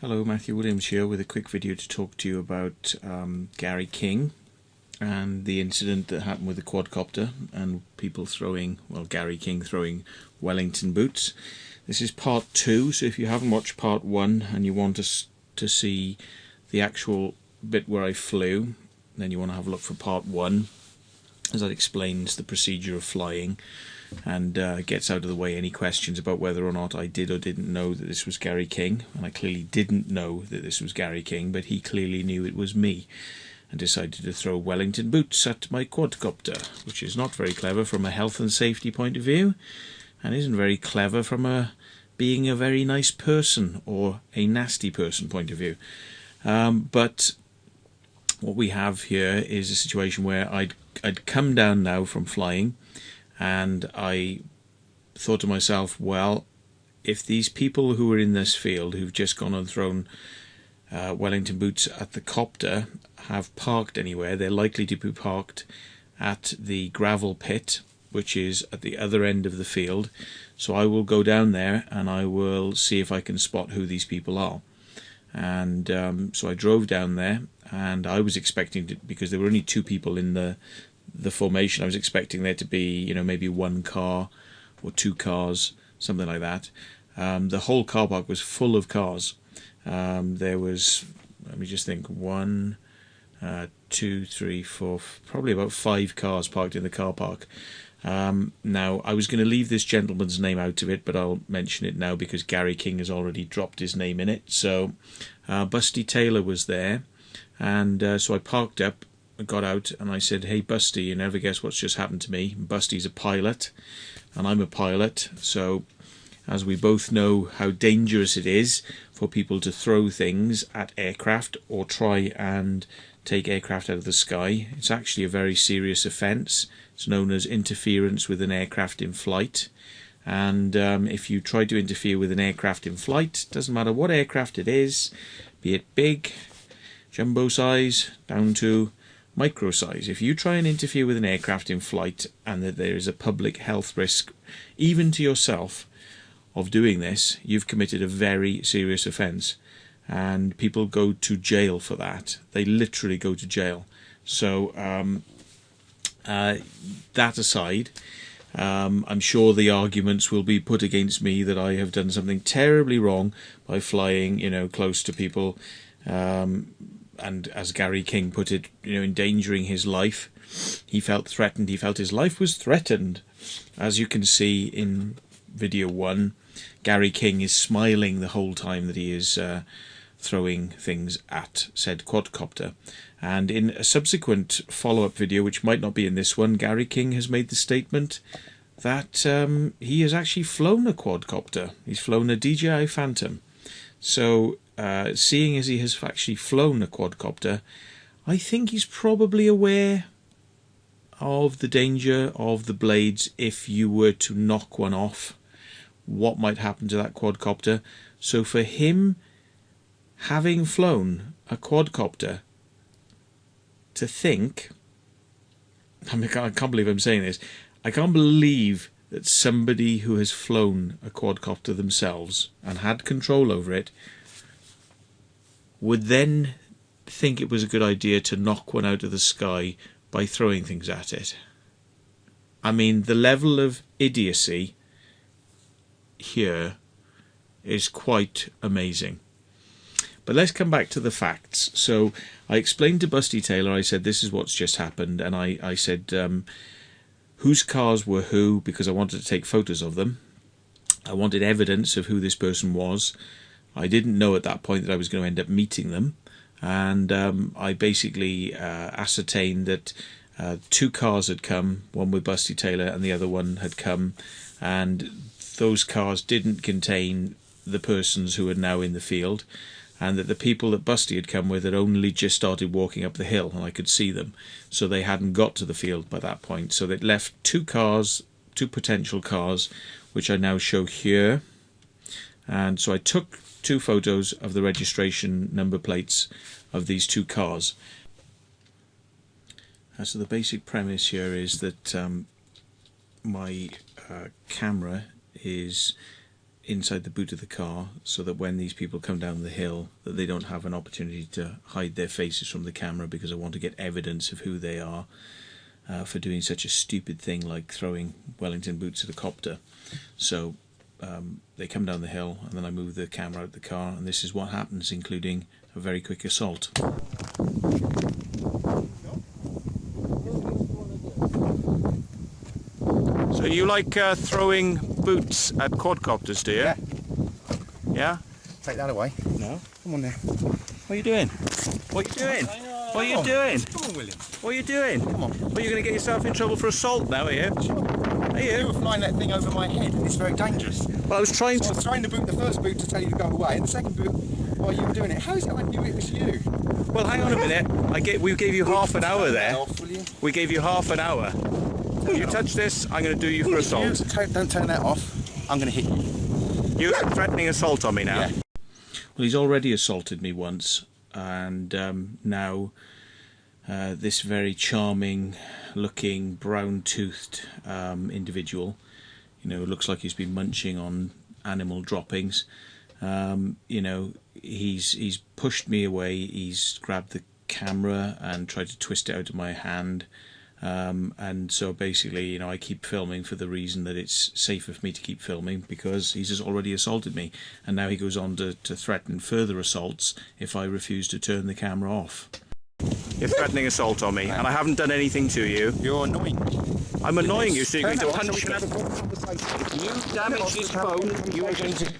Hello, Matthew Williams here with a quick video to talk to you about Gary King and the incident that happened with the quadcopter and people throwing, well, Gary King throwing Wellington boots. This is part 2, so if you haven't watched part 1 and you want to see the actual bit where I flew, then you want to have a look for part 1, as that explains the procedure of flying and gets out of the way any questions about whether or not I did or didn't know that this was Gary King. And I clearly didn't know that this was Gary King, but he clearly knew it was me and decided to throw Wellington boots at my quadcopter, which is not very clever from a health and safety point of view, and isn't very clever from being a very nice person or a nasty person point of view. But what we have here is a situation where I'd come down now from flying, and I thought to myself, well, if these people who are in this field who've just gone and thrown Wellington boots at the copter have parked anywhere, they're likely to be parked at the gravel pit, which is at the other end of the field. So I will go down there and I will see if I can spot who these people are. And so I drove down there, and I was expecting to, because there were only 2 people in the formation, I was expecting there to be, maybe 1 car or 2 cars, something like that. The whole car park was full of cars. There was, let me just think, 1, 2, 3, 4, probably about 5 cars parked in the car park. Now, I was going to leave this gentleman's name out of it, but I'll mention it now because Gary King has already dropped his name in it. So, Busty Taylor was there, and so I parked up, got out, and I said, "Hey Busty, you never guess what's just happened to me." Busty's a pilot and I'm a pilot, so as we both know how dangerous it is for people to throw things at aircraft or try and take aircraft out of the sky, it's actually a very serious offence. It's known as interference with an aircraft in flight, and if you try to interfere with an aircraft in flight, doesn't matter what aircraft it is, be it big, jumbo size, down to micro size. If you try and interfere with an aircraft in flight and that there is a public health risk, even to yourself, of doing this, you've committed a very serious offence, and people go to jail for that. They literally go to jail. So that aside, I'm sure the arguments will be put against me that I have done something terribly wrong by flying, close to people, and as Gary King put it, endangering his life. He felt threatened. He felt his life was threatened. As you can see in video 1, Gary King is smiling the whole time that he is throwing things at said quadcopter. And in a subsequent follow-up video, which might not be in this one, Gary King has made the statement that he has actually flown a quadcopter. He's flown a DJI Phantom. So, seeing as he has actually flown a quadcopter, I think he's probably aware of the danger of the blades if you were to knock one off, what might happen to that quadcopter. So for him, having flown a quadcopter, to think, I can't believe I'm saying this, I can't believe that somebody who has flown a quadcopter themselves and had control over it would then think it was a good idea to knock one out of the sky by throwing things at it. I mean, the level of idiocy here is quite amazing. But let's come back to the facts. So I explained to Busty Taylor, I said, this is what's just happened, and I said whose cars were who, because I wanted to take photos of them. I wanted evidence of who this person was. I didn't know at that point that I was going to end up meeting them, and I basically ascertained that 2 cars had come, one with Busty Taylor and the other one had come, and those cars didn't contain the persons who are now in the field, and that the people that Busty had come with had only just started walking up the hill, and I could see them, so they hadn't got to the field by that point. So they'd left 2 cars, 2 potential cars, which I now show here. And so I took 2 photos of the registration number plates of these 2 cars. So the basic premise here is that my camera is inside the boot of the car, so that when these people come down the hill, that they don't have an opportunity to hide their faces from the camera, because I want to get evidence of who they are for doing such a stupid thing like throwing Wellington boots at a copter. So they come down the hill, and then I move the camera out of the car, and this is what happens, including a very quick assault. So you like throwing boots at quadcopters, do you? Yeah. Yeah? Take that away. No. Come on there. What are you doing? What are you doing? What are you doing? Come on, William. What are you doing? Come on. Well, you're going to get yourself in trouble for assault now, are you? Sure. Are You you? were flying that thing over my head. It's very dangerous. Well, I was trying So I to... was throwing the first boot to tell you to go away, and the second boot while you were doing it. How is it I knew it was you? Well, hang on a minute. We gave you half an hour there. Off, will you? We gave you half an hour. If you touch this, I'm going to do you for assault. Don't turn that off. I'm going to hit you. You're threatening assault on me now. Yeah. Well, he's already assaulted me once, and now this very charming looking brown-toothed individual, you know, looks like he's been munching on animal droppings. You know, he's pushed me away, he's grabbed the camera and tried to twist it out of my hand. And so basically, you know, I keep filming for the reason that it's safer for me to keep filming, because he's just already assaulted me, and now he goes on to threaten further assaults if I refuse to turn the camera off. You're threatening assault on me, and I haven't done anything to you. You're annoying. I'm annoying you, so you're going to Turn punch that me. off. You damage his phone, you are going to...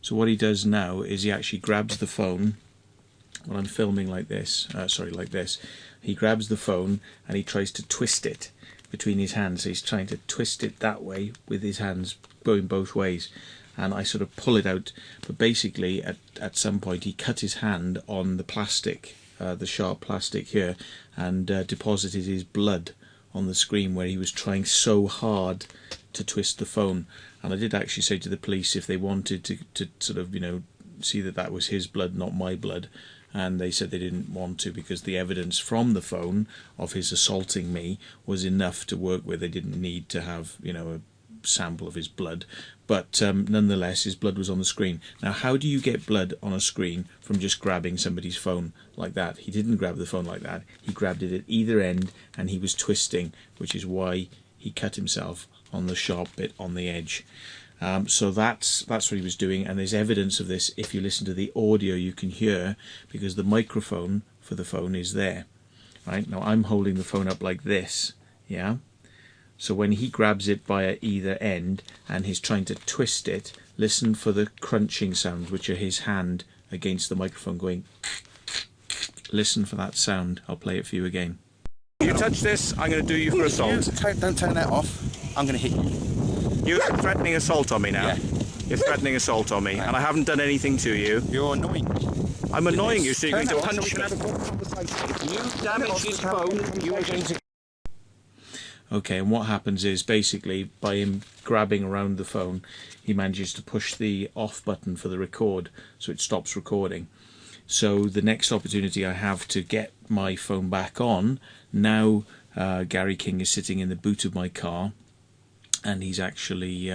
So what he does now is he actually grabs the phone when I'm filming like this, like this. He grabs the phone and he tries to twist it between his hands. So he's trying to twist it that way with his hands going both ways, and I sort of pull it out. But basically at some point he cut his hand on the plastic, the sharp plastic here, and deposited his blood on the screen where he was trying so hard to twist the phone. And I did actually say to the police if they wanted to sort of, you know, see that that was his blood, not my blood, and they said they didn't want to, because the evidence from the phone of his assaulting me was enough to work with. They didn't need to have, you know, a sample of his blood, but nonetheless his blood was on the screen. Now, how do you get blood on a screen from just grabbing somebody's phone like that? He didn't grab the phone like that. He grabbed it at either end and he was twisting, which is why he cut himself on the sharp bit on the edge. So that's what he was doing, and there's evidence of this. If you listen to the audio, you can hear, because the microphone for the phone is there. Right now, I'm holding the phone up like this, yeah. So when he grabs it by either end and he's trying to twist it, listen for the crunching sounds, which are his hand against the microphone going. Listen for that sound. I'll play it for you again. If you touch this, I'm going to do you for assault. Don't turn that off. I'm going to hit you. You're threatening assault on me now. Yeah. You're threatening assault on me, and I haven't done anything to you. You're annoying. I'm annoying you, so you're going to Turn punch me. that off. You damage his phone, you are going to... Okay, and what happens is, basically, by him grabbing around the phone, he manages to push the off button for the record, so it stops recording. So the next opportunity I have to get my phone back on, now Gary King is sitting in the boot of my car, and he's actually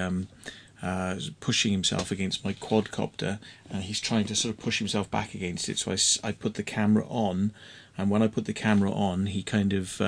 pushing himself against my quadcopter, and he's trying to sort of push himself back against it. So I put the camera on, and when I put the camera on, he kind of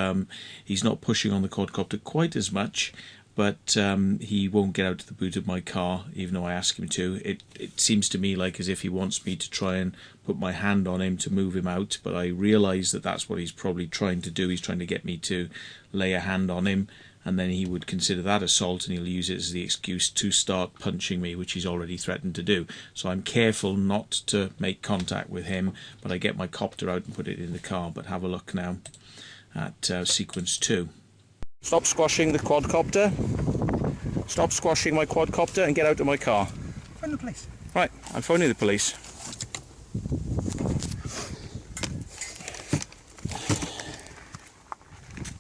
he's not pushing on the quadcopter quite as much, but he won't get out of the boot of my car even though I ask him to. It seems to me like as if he wants me to try and put my hand on him to move him out, but I realise that that's what he's probably trying to do. He's trying to get me to lay a hand on him, and then he would consider that assault, and he'll use it as the excuse to start punching me, which he's already threatened to do. So I'm careful not to make contact with him, but I get my copter out and put it in the car. But have a look now at sequence 2. Stop squashing the quadcopter. Stop squashing my quadcopter and get out of my car. Phone the police. Right, I'm phoning the police.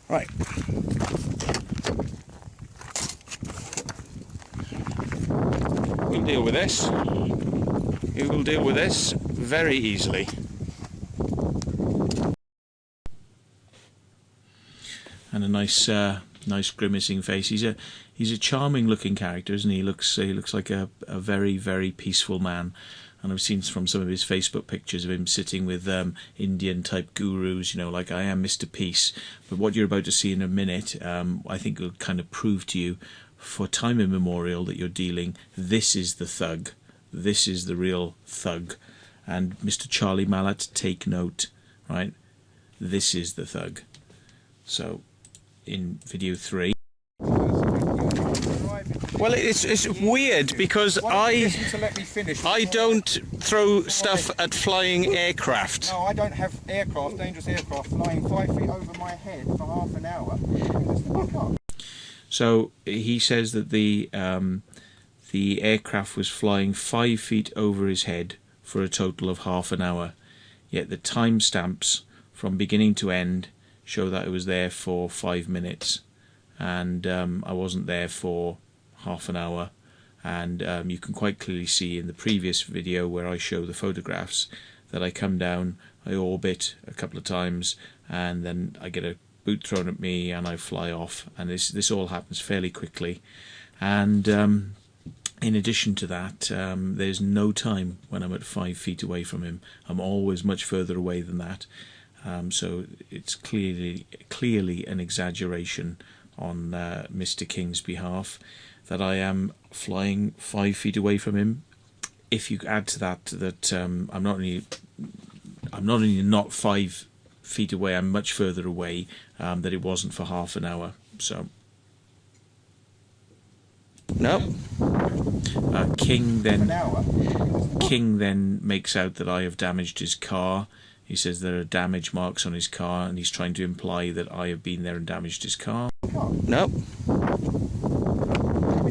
Right. We'll deal with this. You will deal with this very easily. And a nice nice grimacing face. He's a charming looking character, isn't he? He looks like a very, very peaceful man. And I've seen from some of his Facebook pictures of him sitting with Indian type gurus, you know, like I am Mr. Peace. But what you're about to see in a minute, I think will kind of prove to you for time immemorial that you're dealing, this is the thug. This is the real thug. And Mr. Charlie Mallet, take note, right? This is the thug. So, in video 3. Well, it's weird because I don't throw stuff at flying aircraft. No, I don't have aircraft, dangerous aircraft, flying 5 feet over my head for half an hour. So he says that the aircraft was flying 5 feet over his head for a total of half an hour. Yet the timestamps from beginning to end show that it was there for 5 minutes, and I wasn't there for half an hour. And you can quite clearly see in the previous video where I show the photographs that I come down, I orbit a couple of times, and then I get a boot thrown at me and I fly off. And this all happens fairly quickly. And in addition to that, there's no time when I'm at 5 feet away from him. I'm always much further away than that. So it's clearly an exaggeration on Mr. King's behalf that I am flying 5 feet away from him. If you add to that I'm not only not 5 feet away, I'm much further away, that it wasn't for half an hour. So no. King then makes out that I have damaged his car. He says there are damage marks on his car, and he's trying to imply that I have been there and damaged his car. No.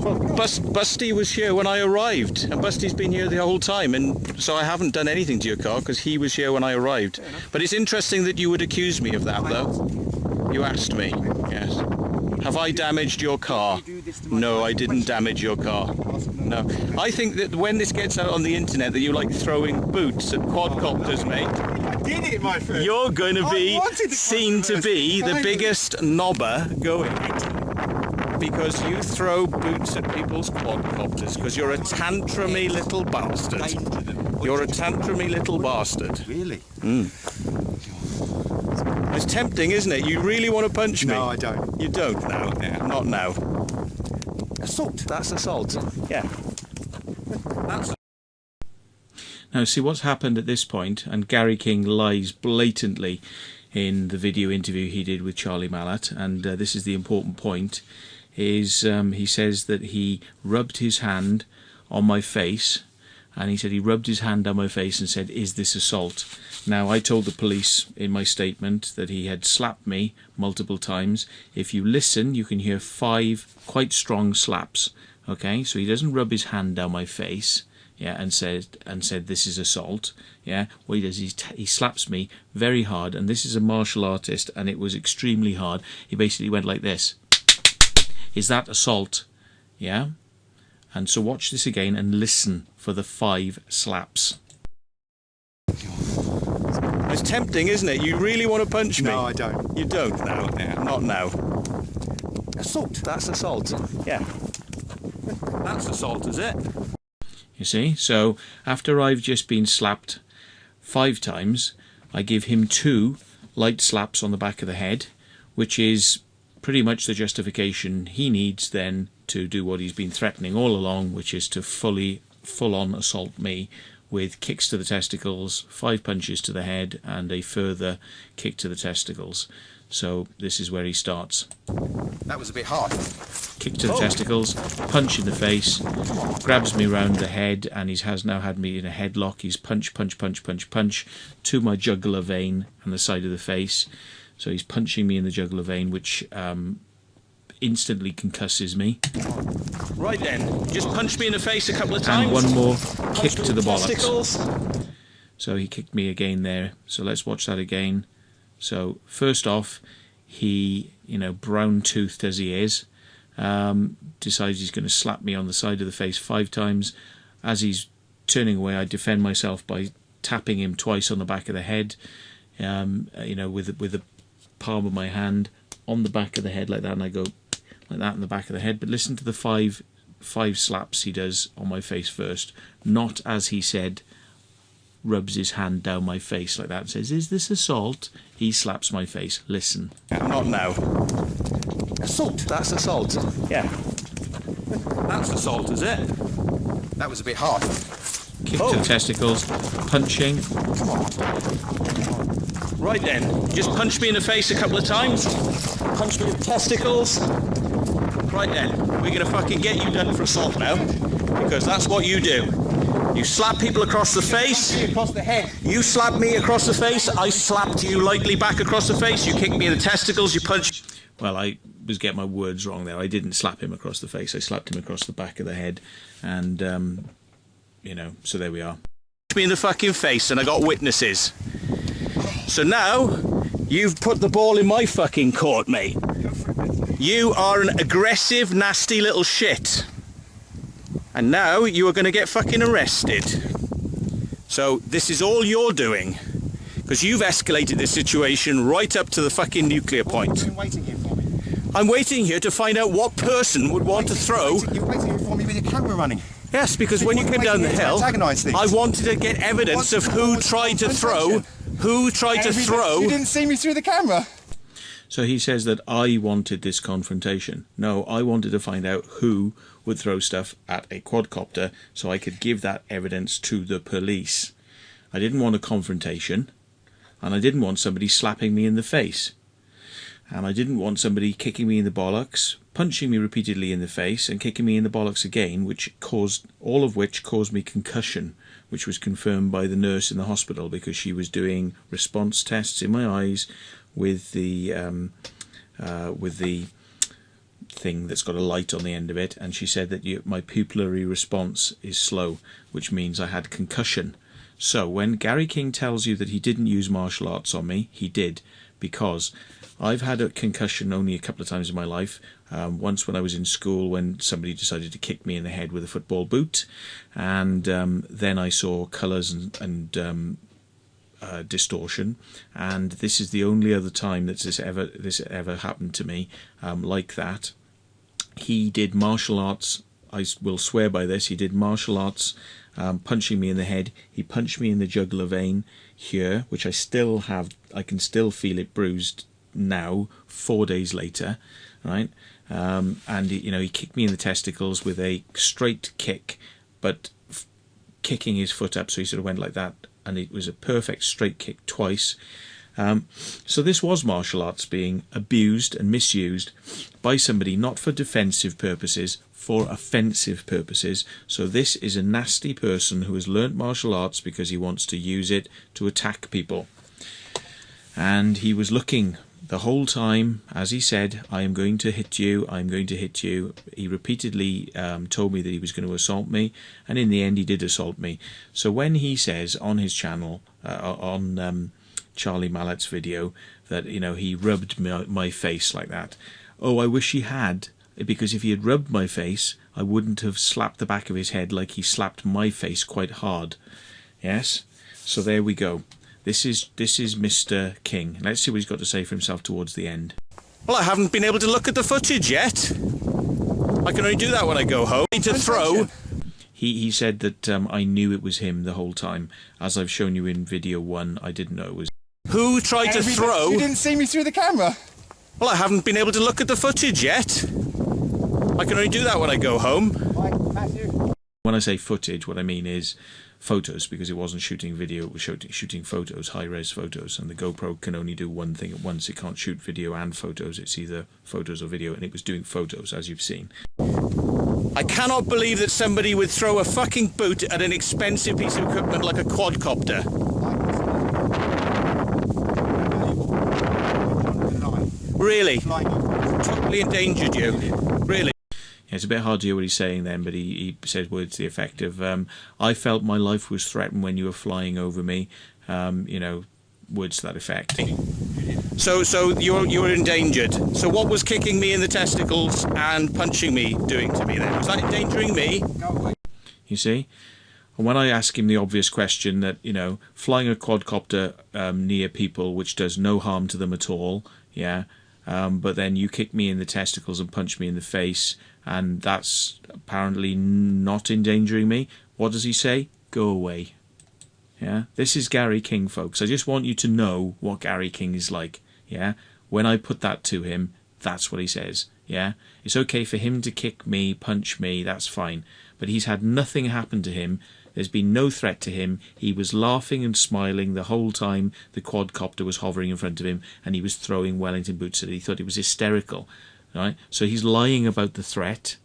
Busty was here when I arrived, and Busty's been here the whole time, and so I haven't done anything to your car because he was here when I arrived. But it's interesting that you would accuse me of that, though. You asked me, yes. Have I damaged your car? No, I didn't damage your car. No. I think that when this gets out on the internet that you like throwing boots at quadcopters, mate, Did it, my friend? you're going to be seen to be the biggest knobber going. Because you throw boots at people's quadcopters, because you're a tantrumy little bastard. You're a tantrumy little bastard. Really? It's tempting, isn't it? You really want to punch me? No, I don't. You don't now? Yeah, not now. Assault. That's assault. Yeah. That's... Now, see what's happened at this point, and Gary King lies blatantly in the video interview he did with Charlie Mallet, and this is the important point, is he says that he rubbed his hand on my face, and he said he rubbed his hand on my face and said, "Is this assault?" Now, I told the police in my statement that he had slapped me multiple times. If you listen, you can hear 5 quite strong slaps. Okay, so he doesn't rub his hand down my face, yeah, and said this is assault. Yeah, what he does is he slaps me very hard, and this is a martial artist, and it was extremely hard. He basically went like this. Is that assault? Yeah. And so watch this again and listen for the 5 slaps. It's tempting, isn't it? You really want to punch me? No, I don't. You don't now? Yeah, not now. Assault. That's assault. Yeah. That's assault, is it? You see? So after I've just been slapped 5 times, I give him 2 light slaps on the back of the head, which is pretty much the justification he needs then to do what he's been threatening all along, which is to full-on assault me with kicks to the testicles, 5 punches to the head, and a further kick to the testicles. So this is where he starts. That was a bit hard. Kick to the testicles, punch in the face, grabs me round the head, and he has now had me in a headlock. He's punch, punch, punch, punch, punch to my jugular vein and the side of the face. So he's punching me in the jugular vein, which instantly concusses me. Right then, just punch me in the face a couple of times. And one more kick to the bollocks. So he kicked me again there. So let's watch that again. So first off, he, brown-toothed as he is, decides he's going to slap me on the side of the face 5 times. As he's turning away, I defend myself by tapping him twice on the back of the head, with the palm of my hand on the back of the head like that, and I go like that in the back of the head. But listen to the five slaps he does on my face first, not as he said, rubs his hand down my face like that and says, "Is this assault?" He slaps my face. Listen. Not now. Assault? That's assault. Yeah. That's assault, is it? That was a bit hard. Kick to the testicles, punching. Come on. Right then. Just punch me in the face a couple of times. Punch me in the testicles. Right then. We're going to fucking get you done for assault now. Because that's what you do. You slap people across the face. Across the head. You slap me across the face. I slapped you lightly back across the face. You kicked me in the testicles. You punched. Well, I was getting my words wrong there. I didn't slap him across the face. I slapped him across the back of the head. And, you know, so there we are. Me in the fucking face, and I got witnesses. So now, you've put the ball in my fucking court, mate. You are an aggressive, nasty little shit. And now you are going to get fucking arrested. So this is all you're doing. Because you've escalated this situation right up to the fucking nuclear point. You've been waiting here for me. I'm waiting here to find out what person would want to throw... You're waiting here for me with your camera running. Yes, because when you came down the hill, I wanted to get evidence of who tried to throw... Who tried to throw... You didn't see me through the camera. So he says that I wanted this confrontation. No, I wanted to find out who would throw stuff at a quadcopter so I could give that evidence to the police. I didn't want a confrontation, and I didn't want somebody slapping me in the face. And I didn't want somebody kicking me in the bollocks, punching me repeatedly in the face, and kicking me in the bollocks again, all of which caused me concussion, which was confirmed by the nurse in the hospital because she was doing response tests in my eyes with the thing that's got a light on the end of it, and she said that my pupillary response is slow, which means I had concussion. So when Gary King tells you that he didn't use martial arts on me, he did, because I've had a concussion only a couple of times in my life. Once when I was in school when somebody decided to kick me in the head with a football boot, and then I saw colours and distortion, and this is the only other time that this ever happened to me like that. He did martial arts. I will swear by this. He did martial arts, punching me in the head. He punched me in the jugular vein here, which I still have. I can still feel it bruised now, 4 days later, right? And he kicked me in the testicles with a straight kick, but kicking his foot up, so he sort of went like that, and it was a perfect straight kick twice. So this was martial arts being abused and misused by somebody not for defensive purposes, for offensive purposes. So this is a nasty person who has learnt martial arts because he wants to use it to attack people. And he was looking the whole time, as he said, "I am going to hit you, I'm going to hit you." He repeatedly told me that he was going to assault me, and in the end he did assault me. So when he says on his channel, on Charlie Mallett's video, that he rubbed my face like that, oh, I wish he had, because if he had rubbed my face, I wouldn't have slapped the back of his head like he slapped my face quite hard. Yes? So there we go. This is Mr. King. Let's see what he's got to say for himself towards the end. Well, I haven't been able to look at the footage yet. I can only do that when I go home. To throw. He said that I knew it was him the whole time. As I've shown you in video 1, I didn't know it was. Who tried to throw? You didn't see me through the camera. Well, I haven't been able to look at the footage yet. I can only do that when I go home. Matthew. When I say footage, what I mean is photos, because it wasn't shooting video, it was shooting photos, high-res photos, and the GoPro can only do one thing at once. It can't shoot video and photos. It's either photos or video, and it was doing photos, as you've seen. I cannot believe that somebody would throw a fucking boot at an expensive piece of equipment like a quadcopter. Really? Totally endangered you. Really? Yeah, it's a bit hard to hear what he's saying then, but he says words to the effect of, "I felt my life was threatened when you were flying over me," words to that effect. So you were endangered. So what was kicking me in the testicles and punching me doing to me then? Was that endangering me? You see? And when I ask him the obvious question that, flying a quadcopter near people, which does no harm to them at all, yeah, but then you kick me in the testicles and punch me in the face, and that's apparently not endangering me. What does he say? Go away. Yeah, this is Gary King, folks. I just want you to know what Gary King is like. Yeah, when I put that to him, that's what he says. Yeah, it's okay for him to kick me, punch me, that's fine. But he's had nothing happen to him. There's been no threat to him. He was laughing and smiling the whole time the quadcopter was hovering in front of him, and he was throwing Wellington boots at it. He thought it was hysterical, right? So he's lying about the threat,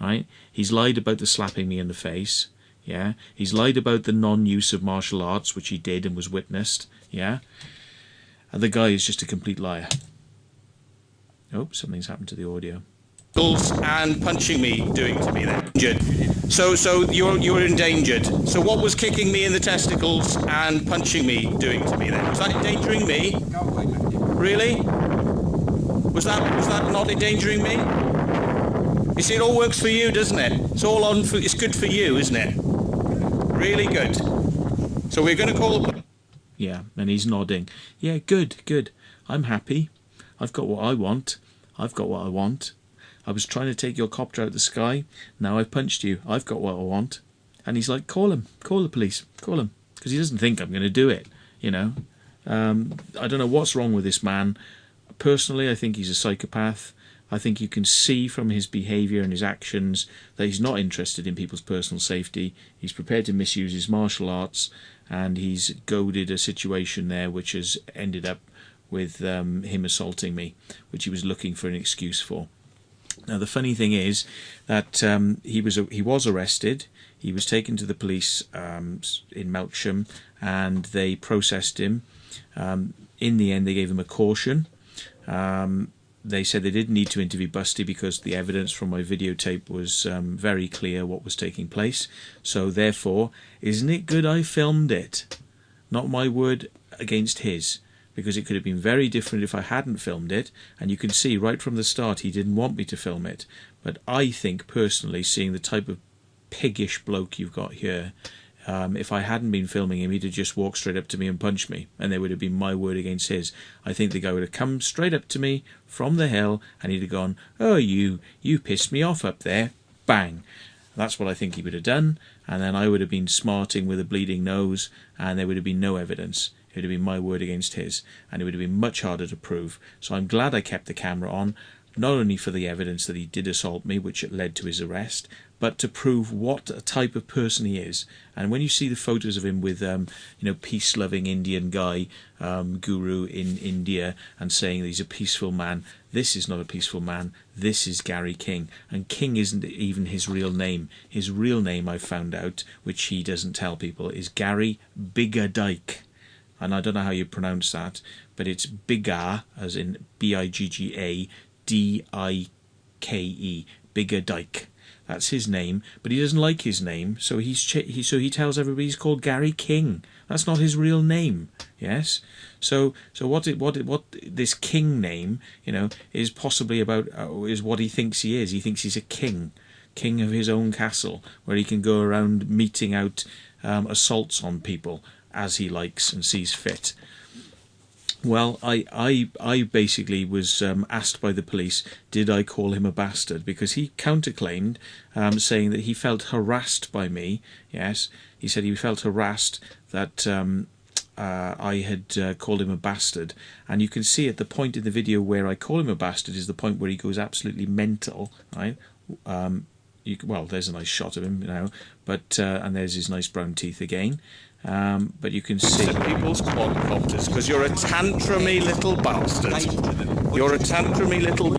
right? He's lied about the slapping me in the face, yeah? He's lied about the non-use of martial arts, which he did and was witnessed, yeah? And the guy is just a complete liar. Oh, something's happened to the audio. And punching me, doing to me then. So you're endangered. So what was kicking me in the testicles and punching me doing to me then? Was that endangering me? Go away, Matthew. Really? Was that not endangering me? You see, it all works for you, doesn't it? It's all on. It's good for you, isn't it? Really good. So we're going to call the. Yeah, and he's nodding. Yeah, good, good. I'm happy. I've got what I want. I've got what I want. I was trying to take your copter out of the sky. Now I've punched you. I've got what I want. And he's like, call him. Call the police. Call him. Because he doesn't think I'm going to do it, you know. I don't know what's wrong with this man. Personally, I think he's a psychopath. I think you can see from his behaviour and his actions that he's not interested in people's personal safety. He's prepared to misuse his martial arts, and he's goaded a situation there which has ended up with him assaulting me, which he was looking for an excuse for. Now the funny thing is that he was arrested. He was taken to the police in Melksham, and they processed him. In the end, they gave him a caution. They said they didn't need to interview Busty because the evidence from my videotape was very clear what was taking place. So therefore, isn't it good I filmed it? Not my word against his. Because it could have been very different if I hadn't filmed it, and you can see right from the start he didn't want me to film it. But I think personally, seeing the type of piggish bloke you've got here, if I hadn't been filming him, he'd have just walked straight up to me and punched me, and there would have been my word against his. I think the guy would have come straight up to me from the hill, and he'd have gone, "Oh, you pissed me off up there," bang. That's what I think he would have done, and then I would have been smarting with a bleeding nose, and there would have been no evidence. It would have been my word against his, and it would have been much harder to prove. So I'm glad I kept the camera on, not only for the evidence that he did assault me, which led to his arrest, but to prove what a type of person he is. And when you see the photos of him with, peace-loving Indian guy, guru in India, and saying that he's a peaceful man, this is not a peaceful man. This is Gary King. And King isn't even his real name. His real name, I found out, which he doesn't tell people, is Gary Biggadike. And I don't know how you pronounce that, but it's Bigga, as in Biggadike, Biggadike. That's his name, but he doesn't like his name, so he tells everybody he's called Gary King. That's not his real name. Yes. So what this King name, is possibly about is what he thinks he is. He thinks he's a king of his own castle, where he can go around meting out assaults on people as he likes and sees fit. Well, I basically was asked by the police, did I call him a bastard? Because he counterclaimed, saying that he felt harassed by me. Yes, he said he felt harassed that I had called him a bastard. And you can see at the point in the video where I call him a bastard is the point where he goes absolutely mental, right? Well, there's a nice shot of him now, but and there's his nice brown teeth again. But you can see people's quadcopters because you're a tantrumy little bastard. You're a tantrumy little.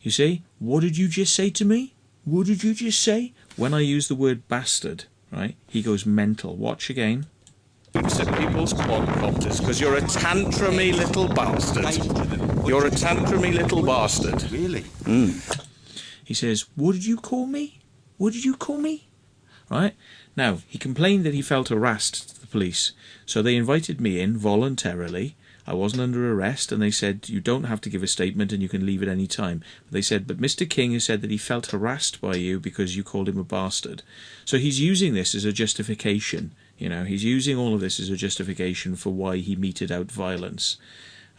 You see? What did you just say to me? What did you just say? When I use the word bastard, right? He goes mental. Watch again. People's quadcopters because you're a tantrumy little bastard. You're a tantrumy little bastard. Really? He says, "What did you call me? What did you call me?" Right? Now, he complained that he felt harassed to the police, so they invited me in voluntarily. I wasn't under arrest, and they said, you don't have to give a statement and you can leave at any time. But they said, but Mr. King has said that he felt harassed by you because you called him a bastard. So he's using this as a justification. He's using all of this as a justification for why he meted out violence.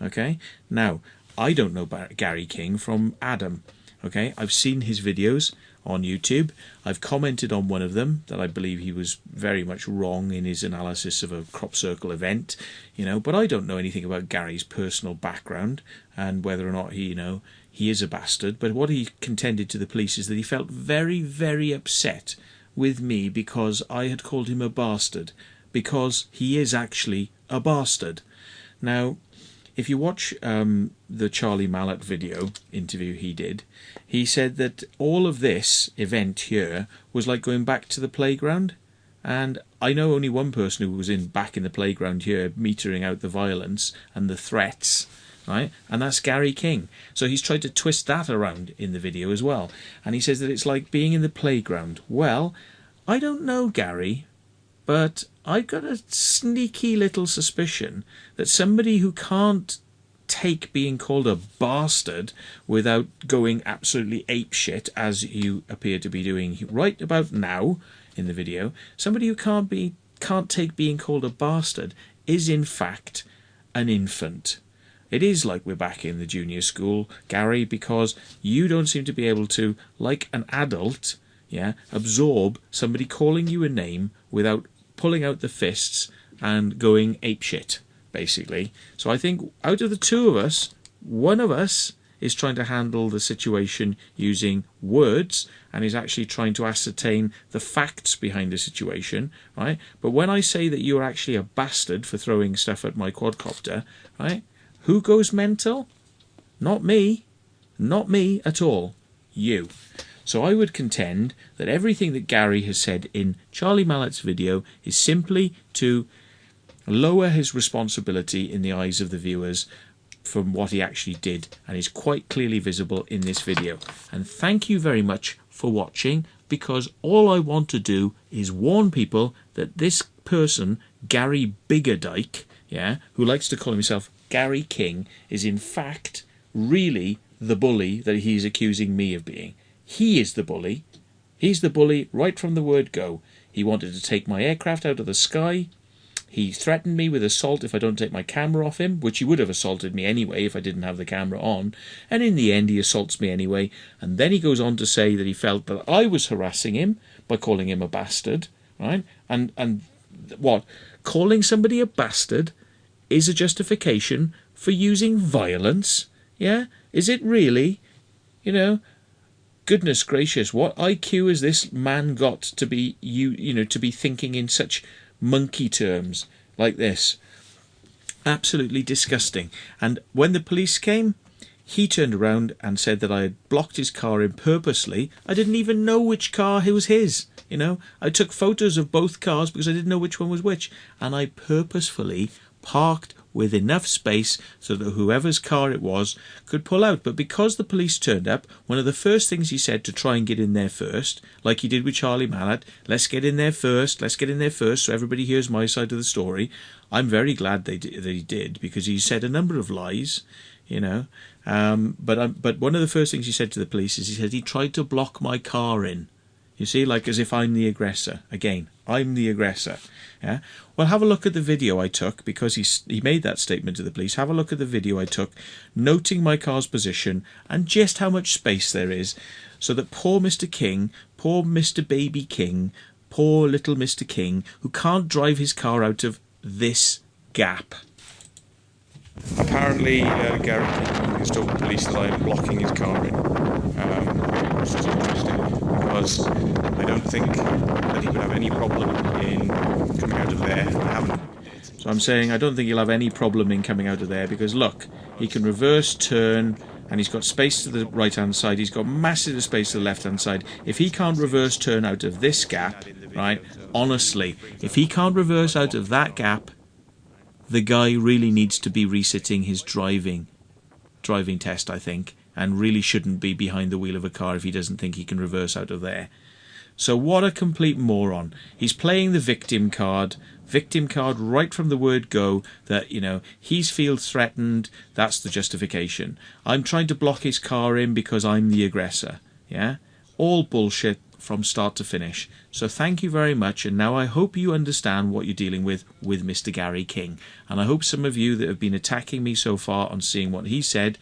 Okay? Now, I don't know Gary King from Adam. Okay, I've seen his videos on YouTube. I've commented on one of them that I believe he was very much wrong in his analysis of a crop circle event, you know, but I don't know anything about Gary's personal background and whether or not he, you know, he is a bastard. But what he contended to the police is that he felt very, very upset with me because I had called him a bastard, because he is actually a bastard. Now, if you watch the Charlie Mallet video interview he did, he said that all of this event here was like going back to the playground. And I know only one person who was back in the playground here, metering out the violence and the threats, right? And that's Gary King. So he's tried to twist that around in the video as well. And he says that it's like being in the playground. Well, I don't know, Gary, but I've got a sneaky little suspicion that somebody who can't take being called a bastard without going absolutely apeshit, as you appear to be doing right about now in the video, somebody who can't take being called a bastard is in fact an infant. It is like we're back in the junior school, Gary, because you don't seem to be able to, like an adult, absorb somebody calling you a name without pulling out the fists and going apeshit, basically. So I think out of the two of us, one of us is trying to handle the situation using words and is actually trying to ascertain the facts behind the situation, right? But when I say that you're actually a bastard for throwing stuff at my quadcopter, right? Who goes mental? Not me. Not me at all. You. So I would contend that everything that Gary has said in Charlie Mallet's video is simply to lower his responsibility in the eyes of the viewers from what he actually did, and is quite clearly visible in this video. And thank you very much for watching, because all I want to do is warn people that this person, Gary Biggadike, who likes to call himself Gary King, is in fact really the bully that he's accusing me of being. He is the bully. He's the bully right from the word go. He wanted to take my aircraft out of the sky. He threatened me with assault if I don't take my camera off him, which he would have assaulted me anyway if I didn't have the camera on. And in the end, he assaults me anyway. And then he goes on to say that he felt that I was harassing him by calling him a bastard, right? And what? Calling somebody a bastard is a justification for using violence? Yeah? Is it really? You know? Goodness gracious, what IQ has this man got to be to be thinking in such monkey terms like this? Absolutely disgusting. And when the police came, he turned around and said that I had blocked his car in purposely. I didn't even know which car was his. I took photos of both cars because I didn't know which one was which, and I purposefully parked with enough space so that whoever's car it was could pull out. But because the police turned up, one of the first things he said to try and get in there first, like he did with Charlie Mallet, let's get in there first so everybody hears my side of the story. I'm very glad that he did, because he said a number of lies, but one of the first things he said to the police is he said he tried to block my car in. You see, like as if I'm the aggressor. Again, I'm the aggressor. Yeah. Well, have a look at the video I took, because he made that statement to the police. Have a look at the video I took, noting my car's position and just how much space there is, so that poor Mr. King, poor Mr. Baby King, poor little Mr. King, who can't drive his car out of this gap. Apparently, Gary King has told the police that I am blocking his car in, which is interesting, because I don't think that he would have any problem in coming out of there. So I'm saying I don't think he'll have any problem in coming out of there, because look, he can reverse turn, and he's got space to the right hand side, he's got massive space to the left hand side. If he can't reverse turn out of this gap, right, honestly, if he can't reverse out of that gap, the guy really needs to be resitting his driving test, I think, and really shouldn't be behind the wheel of a car if he doesn't think he can reverse out of there. So what a complete moron. He's playing the victim card right from the word go, that, he feels threatened, that's the justification. I'm trying to block his car in because I'm the aggressor. Yeah? All bullshit from start to finish. So thank you very much, and now I hope you understand what you're dealing with Mr. Gary King. And I hope some of you that have been attacking me so far on seeing what he said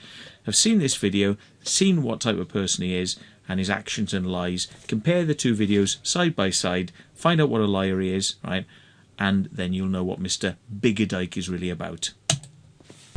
have seen this video, seen what type of person he is and his actions and lies. Compare the two videos side by side, find out what a liar he is, right? And then you'll know what Mr. Biggadike is really about.